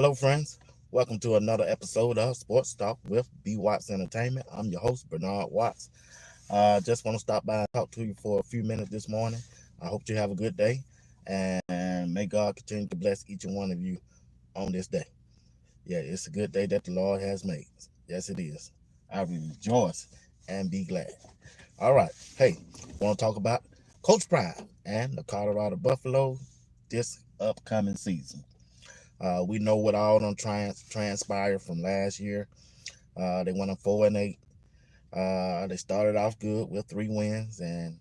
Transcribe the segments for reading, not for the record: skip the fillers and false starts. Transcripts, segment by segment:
Hello, friends. Welcome to another episode of Sports Talk with B Watts Entertainment. I'm your host, Bernard Watts. Just want to stop by and talk to you for a few minutes this morning. I hope you have a good day, and may God continue to bless each and one of you on this day. Yeah, it's a good day that the Lord has made. Yes, it is. I will rejoice and be glad. All right. Hey, want to talk about Coach Prime and the Colorado Buffalo this upcoming season. We know what all them transpired from last year. They went on 4-8. They started off good with 3 wins, and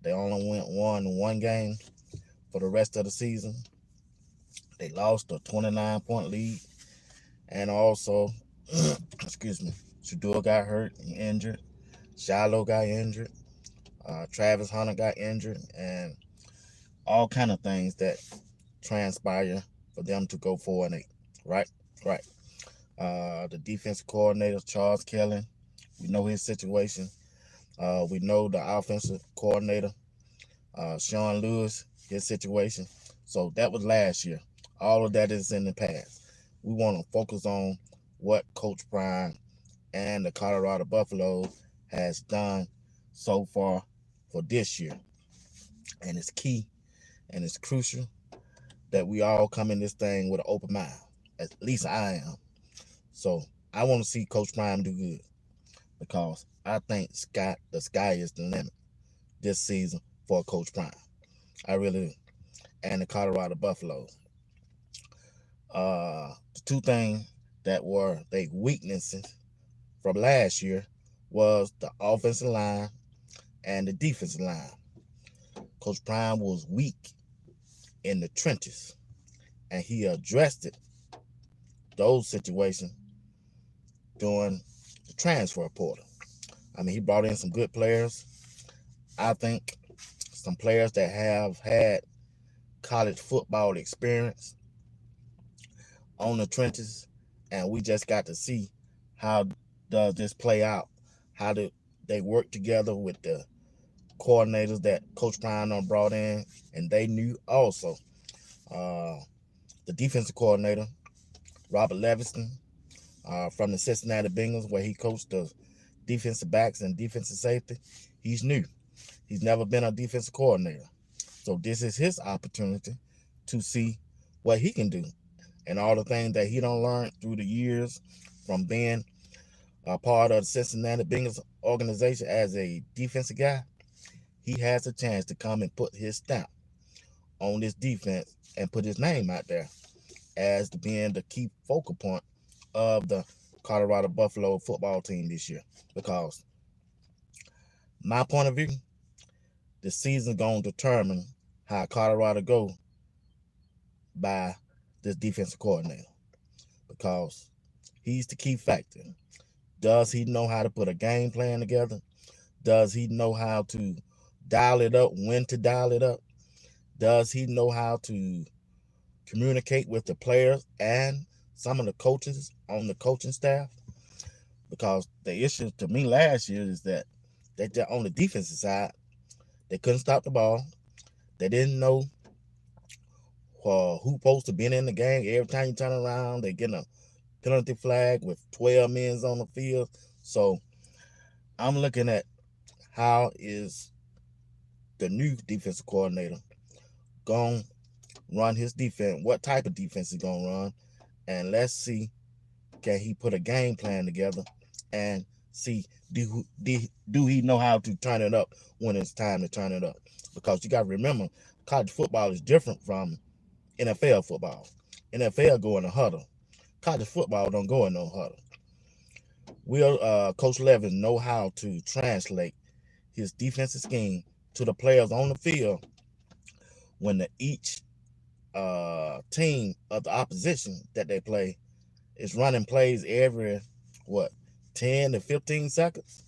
they only won one game for the rest of the season. They lost a 29-point lead, and also, excuse me, Shador got hurt and injured. Shiloh got injured. Travis Hunter got injured, and all kind of things that transpire for them to go 4-8. Right, right. The defensive coordinator, Charles Kelly. We know his situation. We know the offensive coordinator, Sean Lewis, his situation. So that was last year. All of that is in the past. We want to focus on what Coach Prime and the Colorado Buffalo has done so far for this year. And it's key and it's crucial that we all come in this thing with an open mind. At least I am. So I want to see Coach Prime do good, because I think the sky is the limit this season for Coach Prime. I really do. And the Colorado Buffaloes. The two things that were their weaknesses from last year was the offensive line and the defensive line. Coach Prime was weak in the trenches, and he addressed those situations during the transfer portal. I mean, he brought in some good players. I think some players that have had college football experience on the trenches, and we just got to see how does this play out. How do they work together with the coordinators that Coach Prime brought in, and they knew also uh, the defensive coordinator, Robert Leviston, from the Cincinnati Bengals, where he coached the defensive backs and defensive safety. He's new. He's never been a defensive coordinator. So this is his opportunity to see what he can do, and all the things that he don't learn through the years from being a part of the Cincinnati Bengals organization as a defensive guy. He has a chance to come and put his stamp on this defense and put his name out there as being the key focal point of the Colorado Buffalo football team this year. Because my point of view, the season's going to determine how Colorado go by this defensive coordinator, because he's the key factor. Does he know how to put a game plan together? Does he know how to dial it up, when to dial it up? Does he know how to communicate with the players and some of the coaches on the coaching staff? Because the issue to me last year is that on the defensive side, they couldn't stop the ball. They didn't know who supposed to be in the game. Every time you turn around, they get a penalty flag with 12 men on the field. So I'm looking at how is the new defensive coordinator going to run his defense, what type of defense he's going to run, and let's see, can he put a game plan together and see do he know how to turn it up when it's time to turn it up? Because you got to remember, college football is different from NFL football. NFL go in a huddle. College football don't go in no huddle. Will Coach Levis know how to translate his defensive scheme to the players on the field when each team of the opposition that they play is running plays every what 10 to 15 seconds?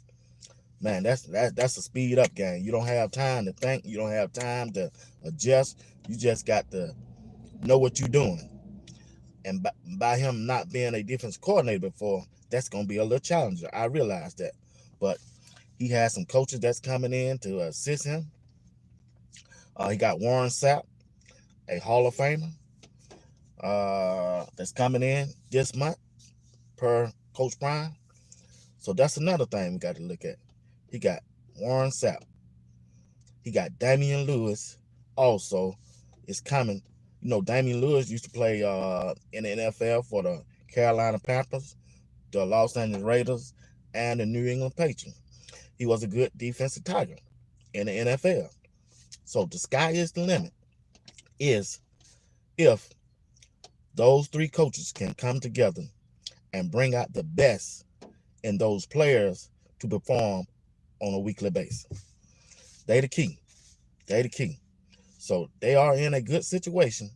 Man, that's a speed up game. You don't have time to think. You don't have time to adjust. You just got to know what you're doing. And by him not being a defense coordinator before, that's going to be a little challenger. I realize that. But he has some coaches that's coming in to assist him. He got Warren Sapp, a Hall of Famer. that's coming in this month per Coach Prime. So that's another thing we got to look at. He got Warren Sapp. He got Damian Lewis also is coming. You know, Damian Lewis used to play in the NFL for the Carolina Panthers, the Los Angeles Raiders, and the New England Patriots. He was a good defensive tackle in the NFL. So the sky is the limit is if those three coaches can come together and bring out the best in those players to perform on a weekly basis. They the key. They the key. So they are in a good situation.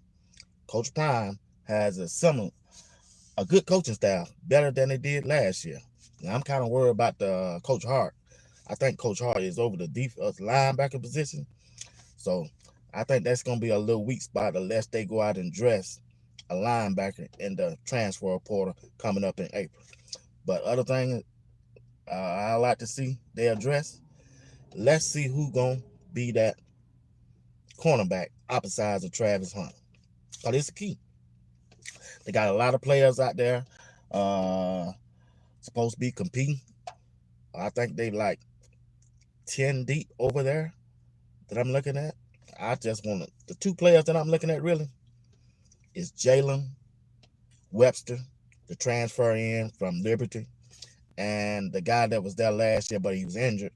Coach Prime has a good coaching staff, better than they did last year. Now, I'm kind of worried about the Coach Hart. I think Coach Hart is over the linebacker position. So I think that's going to be a little weak spot unless they go out and dress a linebacker in the transfer portal coming up in April. But other thing I like to see they address, let's see who going to be that cornerback opposite of Travis Hunter. Because it's the key. They got a lot of players out there supposed to be competing. I think they like 10 deep over there that I'm looking at. I just want the two players that I'm looking at really is Jalen Webster, the transfer in from Liberty, and the guy that was there last year, but he was injured.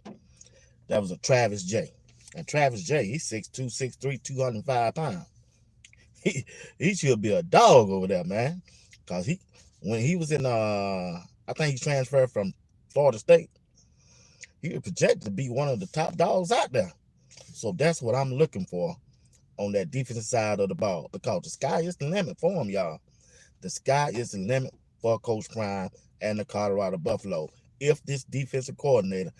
That was a Travis J. And Travis J, he's 6'2", 6'3", 205 pounds. He should be a dog over there, man. Because when he was in, I think he transferred from Florida State, he was projected to be one of the top dogs out there. So that's what I'm looking for on that defensive side of the ball, because the sky is the limit for him, y'all. The sky is the limit for Coach Prime and the Colorado Buffalo. If this defensive coordinator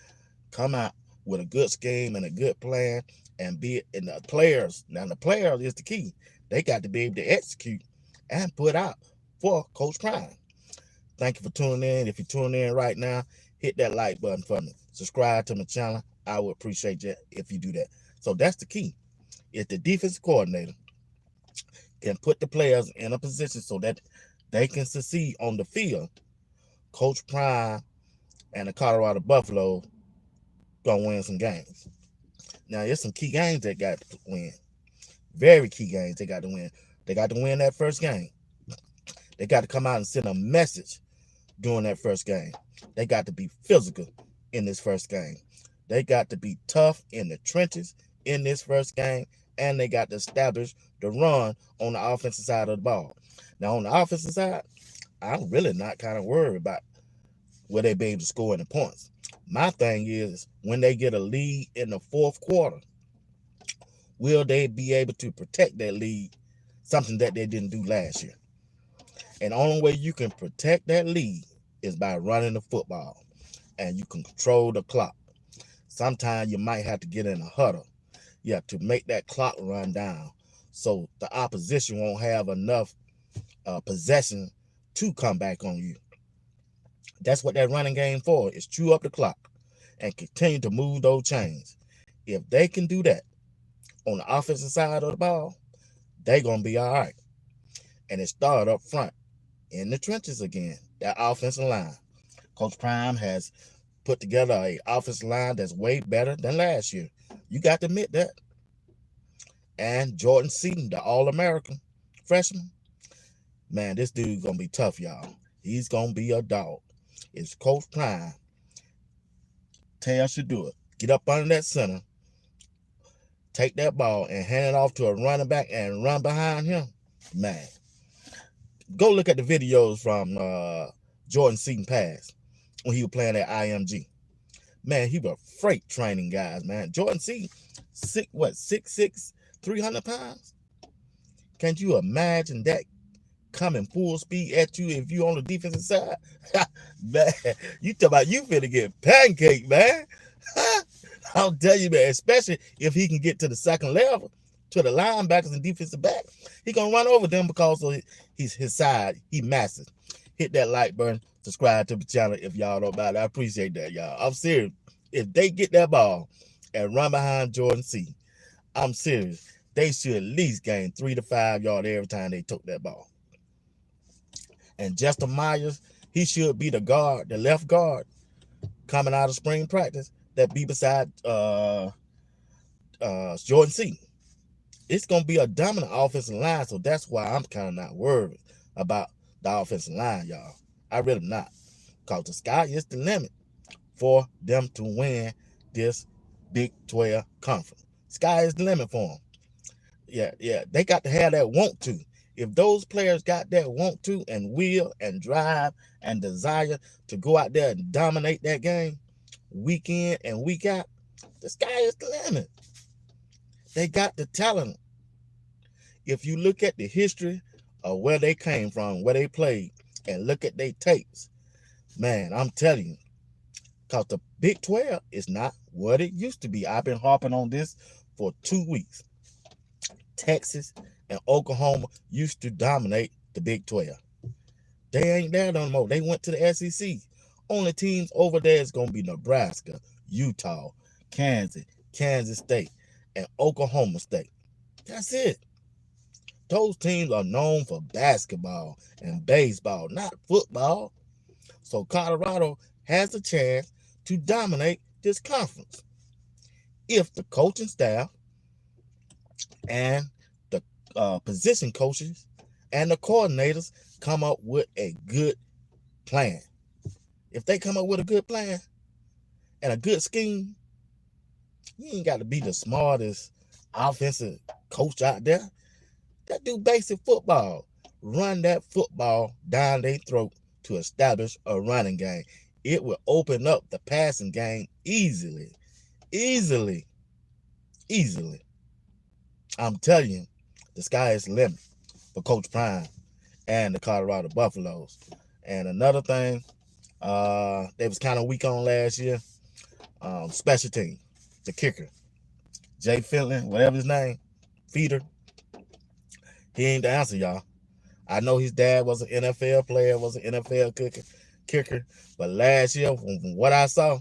come out with a good scheme and a good plan and be it in the players. Now, the players is the key. They got to be able to execute and put out for Coach Prime. Thank you for tuning in. If you're tuning in right now, hit that like button for me. Subscribe to my channel. I would appreciate you if you do that. So that's the key. If the defensive coordinator can put the players in a position so that they can succeed on the field, Coach Prime and the Colorado Buffalo gonna win some games. Now, there's some key games they got to win. Very key games they got to win. They got to win that first game. They got to come out and send a message during that first game. They got to be physical in this first game. They got to be tough in the trenches in this first game, and they got to establish the run on the offensive side of the ball. Now, on the offensive side, I'm really not kind of worried about where they be able to score any points. My thing is, when they get a lead in the fourth quarter, will they be able to protect that lead, something that they didn't do last year? And the only way you can protect that lead is by running the football, and you can control the clock. Sometimes you might have to get in a huddle, to make that clock run down so the opposition won't have enough possession to come back on you. That's what that running game for, is chew up the clock and continue to move those chains. If they can do that on the offensive side of the ball, they're going to be all right. And it started up front in the trenches again, that offensive line. Coach Prime has put together an offensive line that's way better than last year. You got to admit that. And Jordan Seaton, the All-American freshman, man, this dude's going to be tough, y'all. He's going to be a dog. It's Coach Prime. Tell should do it. Get up under that center, take that ball, and hand it off to a running back and run behind him. Man, go look at the videos from Jordan Seaton pass when he was playing at IMG. Man, he was freight training guys, man. Jordan Seaton, 6'6", 300 pounds? Can't you imagine that coming full speed at you if you on the defensive side? Man, you talk about you finna get pancake, man. I'll tell you, man, especially if he can get to the second level, to the linebackers and defensive back, he gonna run over them because of his side. He massive. Hit that like button, subscribe to the channel if y'all don't mind. I appreciate that, y'all. I'm serious. If they get that ball and run behind Jordan C, I'm serious. They should at least gain 3 to 5 yards every time they took that ball. And Justin Myers, he should be the guard, the left guard, coming out of spring practice that be beside Jordan Seaton. It's gonna be a dominant offensive line, so that's why I'm kind of not worried about the offensive line, y'all. I really not, cause the sky is the limit for them to win this Big 12 conference. Sky is the limit for them. Yeah, they got to have that want to. If those players got that want to and will and drive and desire to go out there and dominate that game week in and week out, the sky is the limit. They got the talent. If you look at the history of where they came from, where they played, and look at their tapes, man, I'm telling you, because the Big 12 is not what it used to be. I've been harping on this for 2 weeks. Texas and Oklahoma used to dominate the Big 12. They ain't there no more. They went to the SEC. Only teams over there is going to be Nebraska, Utah, Kansas State, and Oklahoma State. That's it. Those teams are known for basketball and baseball, not football. So Colorado has a chance to dominate this conference if the coaching staff and the position coaches and the coordinators come up with a good plan. If they come up with a good plan and a good scheme, you ain't got to be the smartest offensive coach out there. That do basic football. Run that football down their throat to establish a running game. It will open up the passing game easily. I'm telling you, the sky is the limit for Coach Prime and the Colorado Buffaloes. And another thing, they was kind of weak on last year. Special team, the kicker, Jay Finley, whatever his name, Feeder. He ain't the answer, y'all. I know his dad was an NFL player, was an NFL kicker, but last year, from what I saw,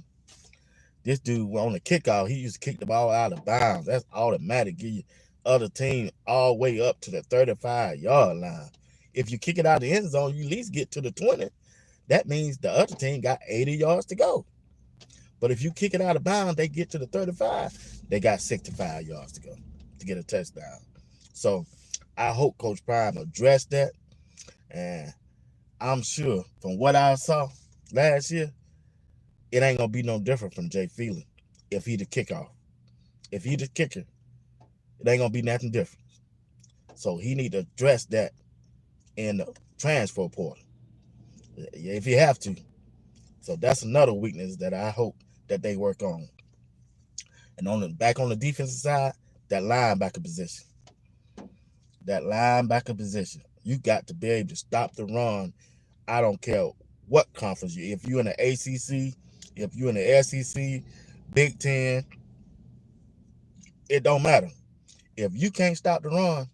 this dude on the kickoff, he used to kick the ball out of bounds. That's automatic. Give you other team all the way up to the 35-yard line. If you kick it out of the end zone, you at least get to the 20. That means the other team got 80 yards to go. But if you kick it out of bounds, they get to the 35. They got 65 yards to go to get a touchdown. So I hope Coach Prime addressed that. And I'm sure from what I saw last year, it ain't going to be no different from Jay Feely if he the kickoff. If he the kicker, it ain't going to be nothing different. So he need to address that in the transfer portal if you have to. So that's another weakness that I hope that they work on. And back on the defensive side, that linebacker position. You got to be able to stop the run. I don't care what conference you. If you're in the ACC, if you're in the SEC, Big Ten, it don't matter. If you can't stop the run,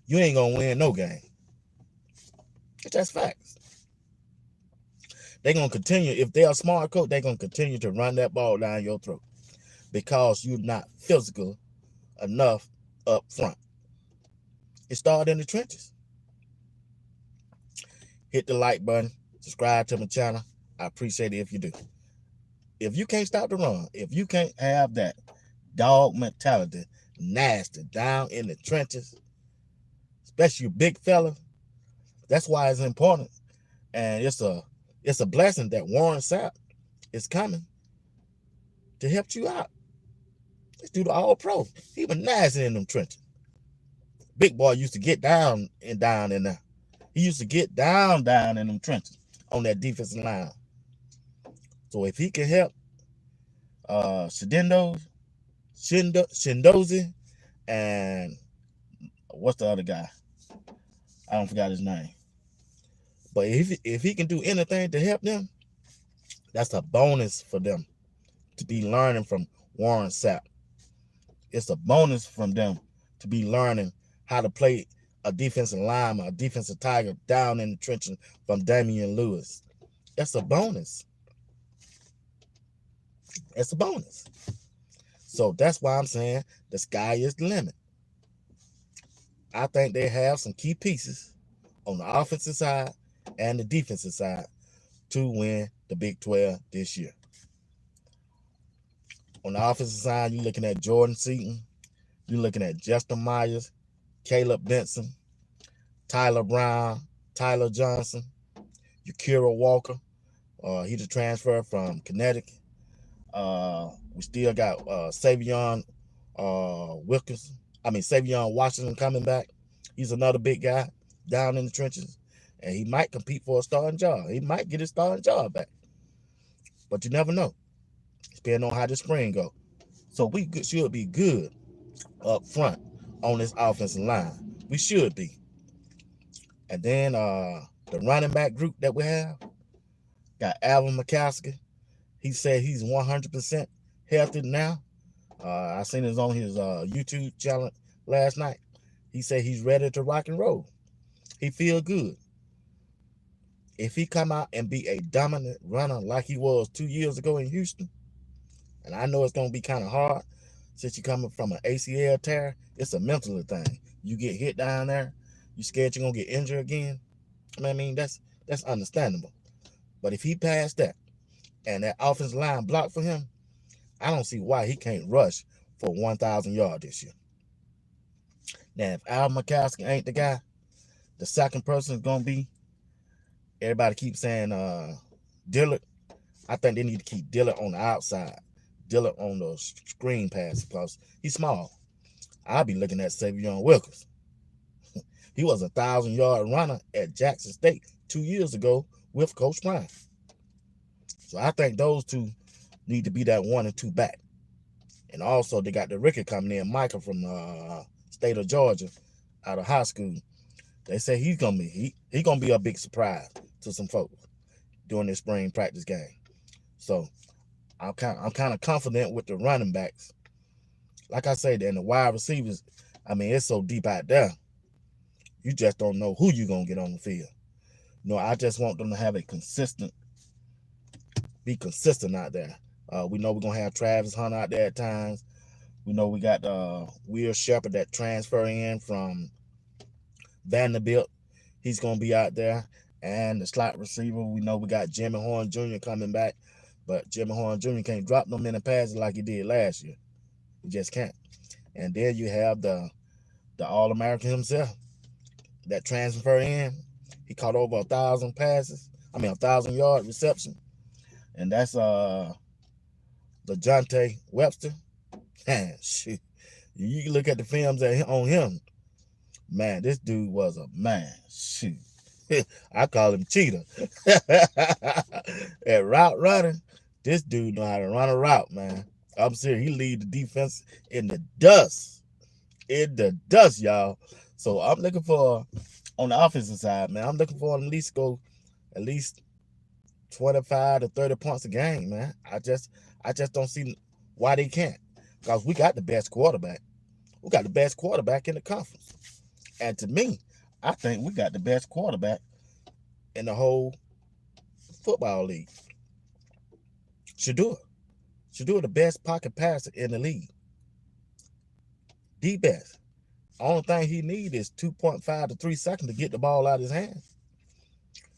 you ain't gonna win no game. That's facts. They're gonna continue. If they're a smart coach, they're gonna continue to run that ball down your throat because you're not physical enough up front. It started in the trenches. Hit the like button. Subscribe to my channel. I appreciate it if you do. If you can't stop the run, if you can't have that dog mentality, nasty, down in the trenches, especially you big fella, that's why it's important. And it's a blessing that Warren Sapp is coming to help you out. Let's do the All-Pro. He was nasty in them trenches. Big boy used to get down in there. He used to get down in them trenches on that defensive line. So if he can help Shindozi, and what's the other guy? I don't forgot his name. But if he can do anything to help them, that's a bonus for them to be learning from Warren Sapp. It's a bonus from them to be learning how to play a defensive lineman, a defensive tiger down in the trenches from Damian Lewis. That's a bonus. It's a bonus. So that's why I'm saying the sky is the limit. I think they have some key pieces on the offensive side and the defensive side to win the Big 12 this year. On the offensive side, you're looking at Jordan Seaton, you're looking at Justin Myers, Caleb Benson, Tyler Brown, Tyler Johnson, Yakira Walker. He's a transfer from Connecticut. We still got Savion Savion Washington coming back. He's another big guy down in the trenches, and he might compete for a starting job. He might get his starting job back, but you never know. Depending on how the spring go. So we should be good up front on this offensive line. We should be. And then the running back group that we have got Alvin McCaskey. He said he's 100% healthy now. I seen it on his YouTube channel last night. He said he's ready to rock and roll. He feel good. If he come out and be a dominant runner like he was 2 years ago in Houston, and I know it's going to be kind of hard since you're coming from an ACL tear, it's a mental thing. You get hit down there, you scared you're going to get injured again. I mean, that's understandable. But if he passed that and that offensive line blocked for him, I don't see why he can't rush for 1,000 yards this year. Now, if Al McCaskey ain't the guy, the second person is going to be, everybody keeps saying Dillard. I think they need to keep Dillard on the outside. Dillard on the screen pass because he's small. I'll be looking at Savion Wilkins. He was a 1,000-yard runner at Jackson State 2 years ago with Coach Prime. So I think those two need to be that 1 and 2 back. And also they got the rookie coming in, Michael from the state of Georgia, out of high school. They say he's gonna be a big surprise to some folks during this spring practice game. So I'm kind of confident with the running backs. Like I said, and the wide receivers, I mean, it's so deep out there. You just don't know who you're going to get on the field. No, I just want them to have be consistent out there. We know we're going to have Travis Hunt out there at times. We know we got Will Shepherd that transfer in from Vanderbilt. He's going to be out there. And the slot receiver, we know we got Jimmy Horn Jr. coming back. But Jimmy Horn Jr. can't drop no many passes like he did last year. He just can't. And then you have the All-American himself that transfer in. He caught over 1,000 passes. 1,000-yard reception. And that's LaJohntay Webster. Man, shoot. You can look at the films on him. Man, this dude was a man. Shoot. I call him Cheetah. At route running, this dude know how to run a route, man. I'm serious. He lead the defense in the dust. In the dust, y'all. So I'm looking for, on the offensive side, man, I'm looking for at least 25 to 30 points a game, man. I just don't see why they can't. Because we got the best quarterback. We got the best quarterback in the conference. And to me, I think we got the best quarterback in the whole football league. Shedeur, the best pocket passer in the league. The best. Only thing he needs is 2.5 to 3 seconds to get the ball out of his hands.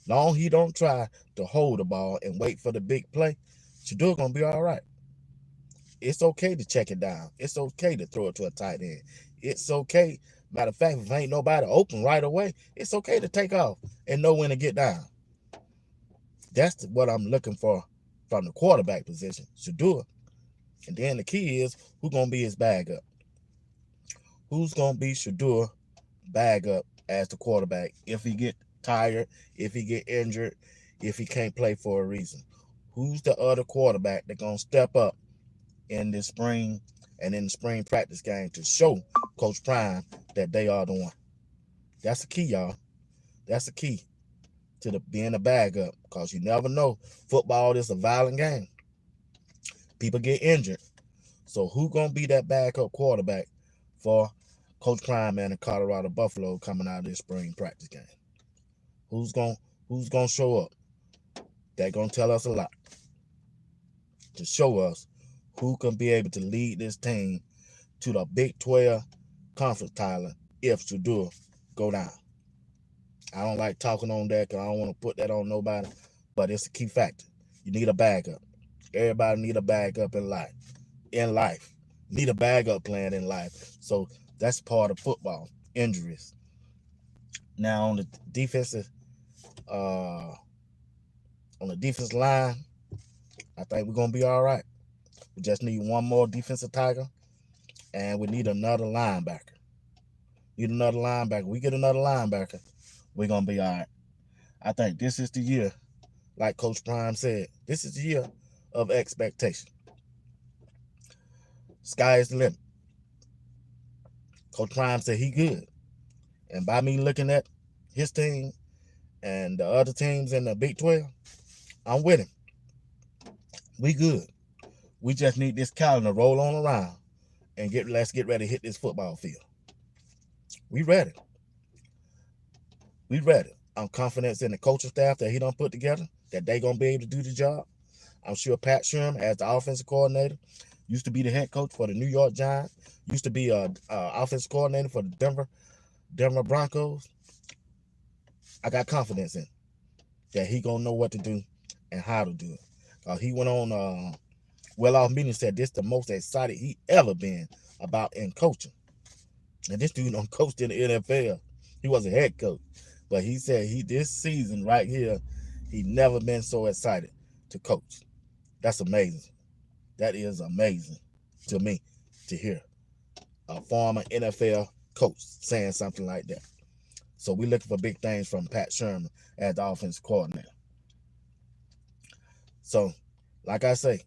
Long he don't try to hold the ball and wait for the big play, Shedeur gonna be all right. It's okay to check it down. It's okay to throw it to a tight end. It's okay. Matter of fact, if ain't nobody open right away, it's okay to take off and know when to get down. That's what I'm looking for from the quarterback position, Shedeur. And then the key is who's going to be his bag up. Who's going to be Shedeur bag up as the quarterback if he get tired, if he get injured, if he can't play for a reason. Who's the other quarterback that's going to step up in this spring and in the spring practice game to show Coach Prime that they are the one? That's the key, y'all. That's the key to being a bag up, because you never know. Football is a violent game. People get injured. So who going to be that backup quarterback for Coach Prime and the Colorado Buffalo coming out of this spring practice game? Who's going to show up? They're going to tell us a lot to show us who can be able to lead this team to the Big 12 conference title if Shedeur go down. I don't like talking on that because I don't want to put that on nobody, but it's a key factor. You need a backup. Everybody need a backup in life. In life, need a backup plan in life. So that's part of football. Injuries. Now on the defensive, uh, on the defense line, I think we're gonna be all right. We just need one more defensive tackle, and we need another linebacker. Need another linebacker. We get another linebacker, we're gonna be all right. I think this is the year, like Coach Prime said, this is the year of expectation. Sky is the limit. Coach Prime said he good. And by me looking at his team and the other teams in the Big 12, I'm with him. We good. We just need this calendar roll on around and let's get ready to hit this football field. We ready. We ready. I'm confident in the coaching staff that he done put together, that they gonna be able to do the job. I'm sure Pat Sherm, as the offensive coordinator, used to be the head coach for the New York Giants, used to be a offensive coordinator for the Denver Broncos. I got confidence in that he gonna know what to do and how to do it. He went on well-off meeting, said this the most excited he ever been about in coaching. And this dude done coached in the NFL. He was a head coach. But he said this season right here, he never been so excited to coach. That's amazing. That is amazing to me to hear a former NFL coach saying something like that. So we're looking for big things from Pat Sherm as the offensive coordinator. So, like I say,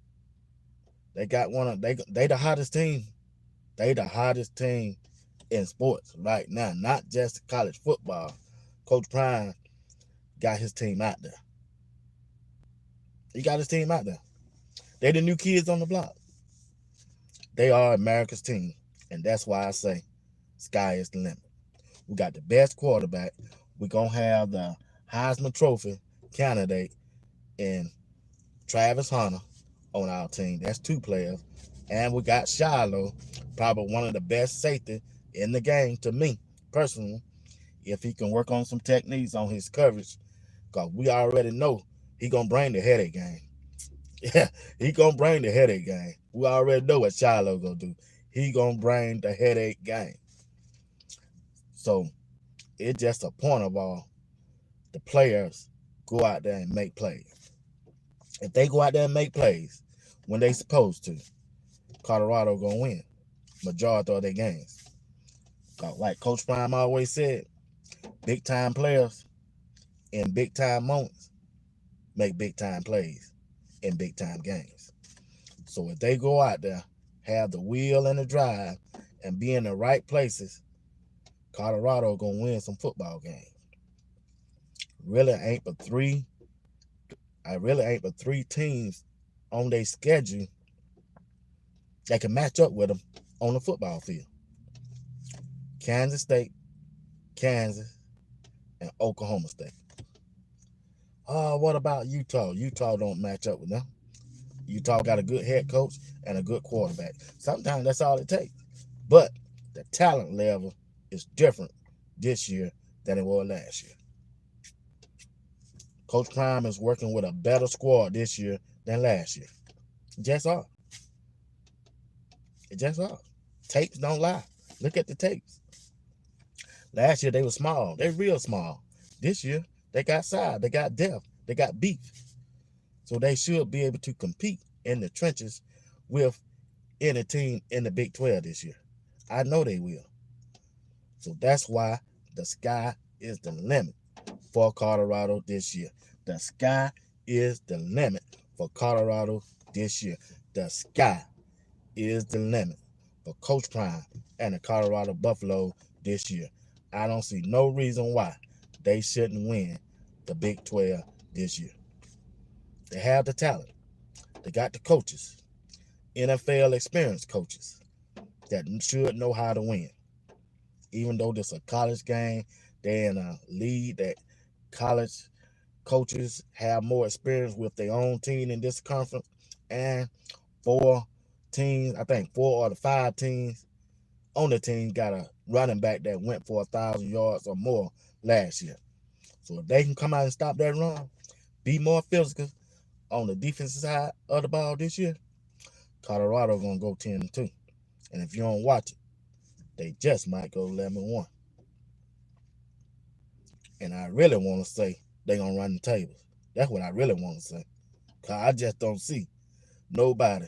they got they the hottest team. They the hottest team in sports right now, not just college football. Coach Prime got his team out there. He got his team out there. They the new kids on the block. They are America's team. And that's why I say sky is the limit. We got the best quarterback. We're going to have the Heisman Trophy candidate in Travis Hunter on our team. That's 2 players. And we got Shiloh, probably one of the best safety in the game to me, personally, if he can work on some techniques on his coverage, because we already know he going to bring the headache game. Yeah, he going to bring the headache game. We already know what Shiloh going to do. He going to bring the headache game. So it's just a point of all the players go out there and make plays. If they go out there and make plays when they supposed to, Colorado going to win majority of their games. Like Coach Prime always said, big-time players in big-time moments make big-time plays in big-time games. So if they go out there, have the wheel and the drive, and be in the right places, Colorado going to win some football games. Really ain't but three teams on their schedule that can match up with them on the football field. Kansas State, Kansas, and Oklahoma State. What about Utah? Utah don't match up with them. Utah got a good head coach and a good quarterback. Sometimes that's all it takes. But the talent level is different this year than it was last year. Coach Prime is working with a better squad this year than last year. Just are. It just are. Tapes don't lie. Look at the tapes. Last year they were small. They real small. This year they got size. They got depth. They got beef. So they should be able to compete in the trenches with any team in the Big 12 this year. I know they will. So that's why the sky is the limit for Colorado this year. The sky is the limit for Colorado this year. The sky is the limit for Coach Prime and the Colorado Buffalo this year. I don't see no reason why they shouldn't win the Big 12 this year. They have the talent. They got the coaches, NFL experienced coaches that should know how to win. Even though this is a college game, they're in a league that college coaches have more experience with their own team in this conference. And 4 teams, I think 4 or the 5 teams on the team got a running back that went for 1,000 yards or more last year. So if they can come out and stop that run, be more physical on the defensive side of the ball this year, Colorado gonna go 10-2. And if you don't watch it, they just might go 11-1. And I really want to say they're gonna run the tables. That's what I really want to say. Cause I just don't see nobody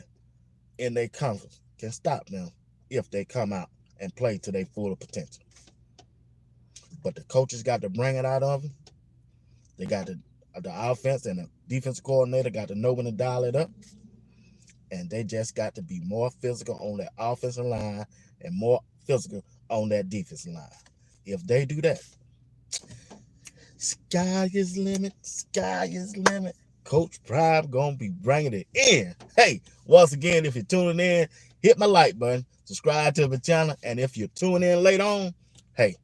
in their conference can stop them if they come out and play to their full potential. But the coaches got to bring it out of them. They got the offense and the defensive coordinator got to know when to dial it up. And they just got to be more physical on that offensive line and more physical on that defensive line. If they do that, sky is limit, sky is limit. Coach Prime gonna be bringing it in. Hey, once again, if you're tuning in, hit my like button, subscribe to the channel, and if you're tuning in later on, hey,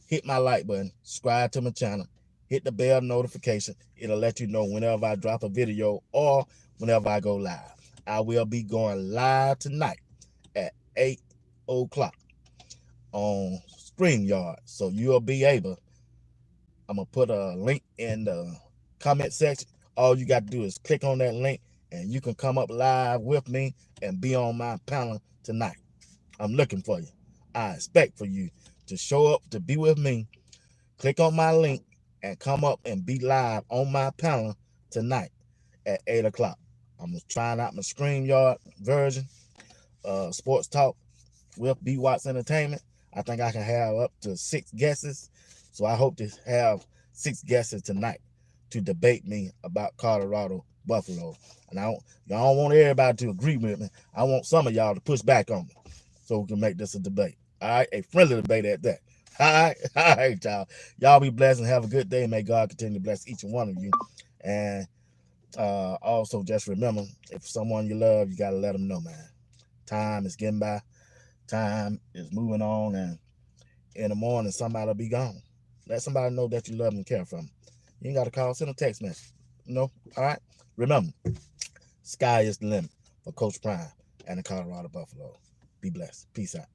hit my like button, subscribe to my channel, hit the bell notification. It'll let you know whenever I drop a video or whenever I go live. I will be going live tonight at 8 o'clock on StreamYard. So you'll be able, I'm going to put a link in the comment section. All you got to do is click on that link and you can come up live with me and be on my panel tonight. I'm looking for you. I expect for you to show up to be with me. Click on my link and come up and be live on my panel tonight at 8 o'clock. I'm trying out my StreamYard version, sports talk with B Watts Entertainment. I think I can have up to 6 guesses. So I hope to have 6 guesses tonight to debate me about Colorado Buffalo. And y'all don't want everybody to agree with me. I want some of y'all to push back on me so we can make this a debate. All right, a friendly debate at that. All right, y'all. Y'all be blessed and have a good day. May God continue to bless each and one of you. And also just remember, if someone you love, you gotta let them know, man. Time is getting by. Time is moving on, and in the morning somebody will be gone. Let somebody know that you love them and care for them. You ain't gotta call, send a text message. All right. Remember, sky is the limit for Coach Prime and the Colorado Buffalo. Be blessed. Peace out.